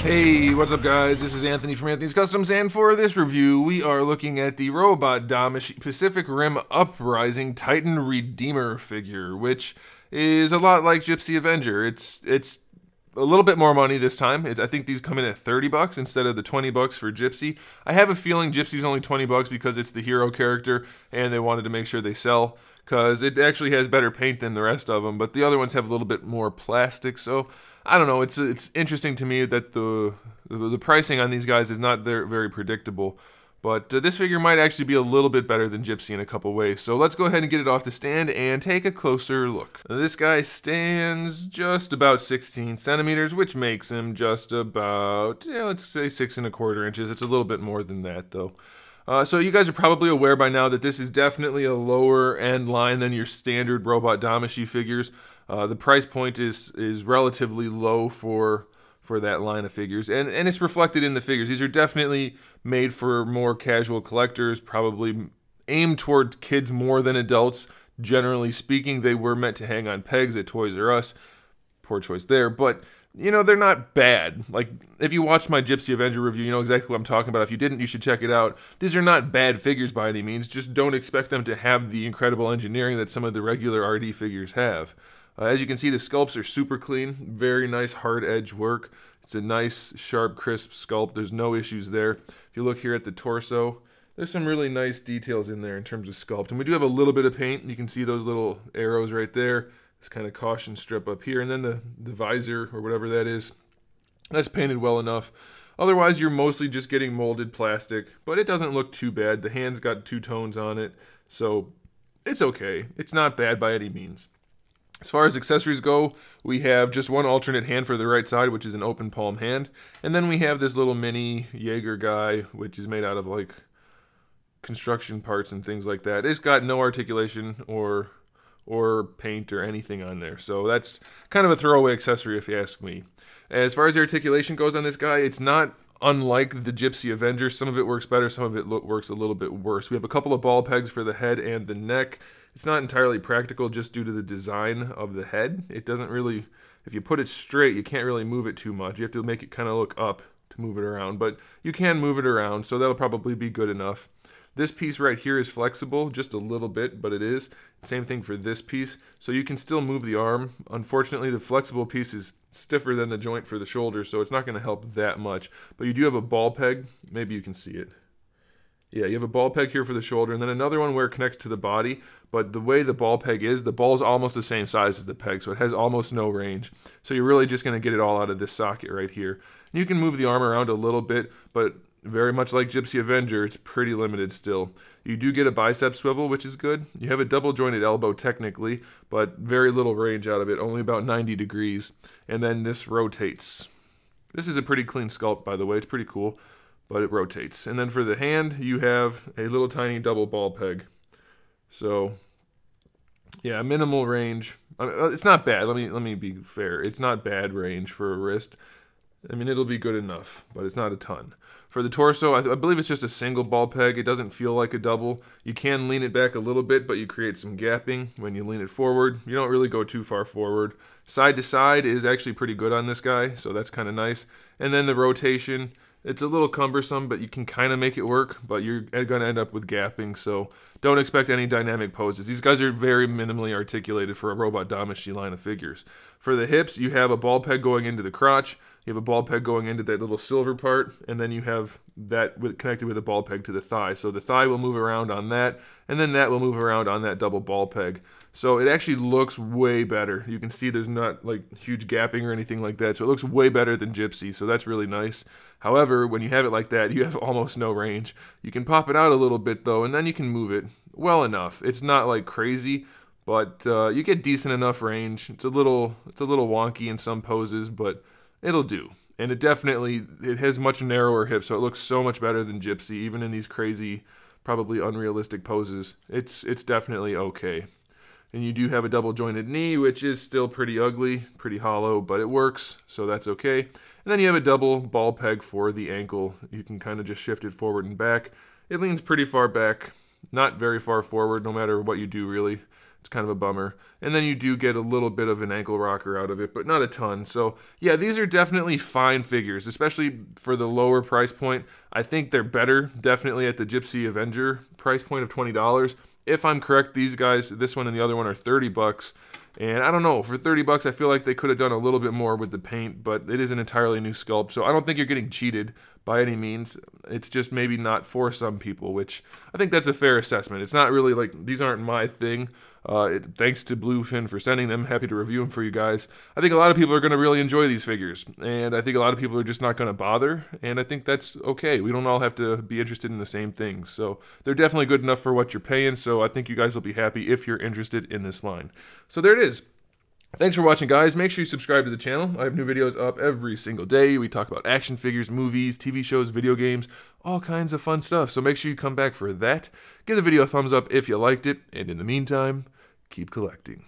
Hey, what's up guys? This is Anthony from Anthony's Customs, and for this review, we are looking at the robot Damashii Pacific Rim Uprising Titan Redeemer figure, which is a lot like Gypsy Avenger. It's a little bit more money this time. I think these come in at 30 bucks instead of the 20 bucks for Gypsy. I have a feeling Gypsy's only 20 bucks because it's the hero character, and they wanted to make sure they sell, because it actually has better paint than the rest of them, but the other ones have a little bit more plastic, so I don't know. It's interesting to me that the pricing on these guys is not very predictable, but this figure might actually be a little bit better than Gypsy in a couple ways. So let's go ahead and get it off the stand and take a closer look. This guy stands just about 16 centimeters, which makes him just about, let's say 6¼ inches. It's a little bit more than that though. So you guys are probably aware by now that this is definitely a lower end line than your standard robot Damashii figures. The price point is relatively low for that line of figures, and it's reflected in the figures. These are definitely made for more casual collectors, probably aimed toward kids more than adults. Generally speaking, they were meant to hang on pegs at Toys R Us. Poor choice there, but you know, they're not bad. Like, if you watched my Gypsy Avenger review, you know exactly what I'm talking about. If you didn't, you should check it out. These are not bad figures by any means. Just don't expect them to have the incredible engineering that some of the regular RD figures have. As you can see, the sculpts are super clean. Very nice hard edge work. It's a nice, sharp, crisp sculpt. There's no issues there. If you look here at the torso, there's some really nice details in there in terms of sculpt. And we do have a little bit of paint. You can see those little arrows right there. This kind of caution strip up here, and then the visor or whatever that is, that's painted well enough. Otherwise, you're mostly just getting molded plastic, but it doesn't look too bad. The hand's got 2 tones on it, so it's okay. It's not bad by any means. As far as accessories go, we have just one alternate hand for the right side, which is an open palm hand, and then we have this little mini Jaeger guy, which is made out of like construction parts and things like that. It's got no articulation or paint or anything on there, so that's kind of a throwaway accessory if you ask me. As far as the articulation goes on this guy, it's not unlike the Gypsy Avenger. Some of it works better, some of it works a little bit worse. We have a couple of ball pegs for the head and the neck. It's not entirely practical just due to the design of the head. It doesn't really, if you put it straight, you can't really move it too much. You have to make it kind of look up to move it around, but you can move it around, so that'll probably be good enough. This piece right here is flexible, just a little bit, but it is. Same thing for this piece, so you can still move the arm. Unfortunately, the flexible piece is stiffer than the joint for the shoulder, so it's not going to help that much. But you do have a ball peg. Maybe you can see it. Yeah, you have a ball peg here for the shoulder, and then another one where it connects to the body. But the way the ball peg is, the ball is almost the same size as the peg, so it has almost no range. So you're really just going to get it all out of this socket right here. And you can move the arm around a little bit, but very much like Gypsy Avenger, it's pretty limited still. You do get a bicep swivel, which is good. You have a double jointed elbow technically, but very little range out of it, only about 90 degrees. And then this rotates. This is a pretty clean sculpt, by the way. It's pretty cool, but it rotates. And then for the hand, you have a little tiny double ball peg. So yeah, minimal range. I mean, it's not bad. Let me be fair. It's not bad range for a wrist. I mean, it'll be good enough, but it's not a ton. For the torso, I believe it's just a single ball peg. It doesn't feel like a double. You can lean it back a little bit, but you create some gapping when you lean it forward. You don't really go too far forward. Side to side is actually pretty good on this guy, so that's kind of nice. And then the rotation, it's a little cumbersome, but you can kind of make it work, but you're going to end up with gapping, so don't expect any dynamic poses. These guys are very minimally articulated for a robot Damashii line of figures. For the hips, you have a ball peg going into the crotch. You have a ball peg going into that little silver part, and then you have that connected with a ball peg to the thigh. So the thigh will move around on that, and then that will move around on that double ball peg. So it actually looks way better. You can see there's not like huge gapping or anything like that, so it looks way better than Gypsy, so that's really nice. However, when you have it like that, you have almost no range. You can pop it out a little bit though, and then you can move it well enough. It's not like crazy, but you get decent enough range. It's a little wonky in some poses, but it'll do. And it has much narrower hips, so it looks so much better than Gypsy, even in these crazy, probably unrealistic poses. It's definitely okay. And you do have a double jointed knee, which is still pretty ugly, pretty hollow, but it works, so that's okay. And then you have a double ball peg for the ankle. You can kind of just shift it forward and back. It leans pretty far back, not very far forward, no matter what you do really. It's kind of a bummer. And then you do get a little bit of an ankle rocker out of it, but not a ton. So yeah, these are definitely fine figures, especially for the lower price point. I think they're better, definitely at the Gypsy Avenger price point of $20. If I'm correct, these guys, this one and the other one, are 30 bucks. And I don't know, for 30 bucks, I feel like they could have done a little bit more with the paint, but it is an entirely new sculpt, so I don't think you're getting cheated by any means. It's just maybe not for some people, which I think that's a fair assessment. It's not really like, these aren't my thing. Thanks to Bluefin for sending them. Happy to review them for you guys. I think a lot of people are going to really enjoy these figures, and I think a lot of people are just not going to bother, and I think that's okay. We don't all have to be interested in the same things, so they're definitely good enough for what you're paying, so I think you guys will be happy if you're interested in this line. So there it is. Thanks for watching, guys. Make sure you subscribe to the channel. I have new videos up every single day. We talk about action figures, movies, TV shows, video games, all kinds of fun stuff. So make sure you come back for that. Give the video a thumbs up if you liked it. And in the meantime, keep collecting.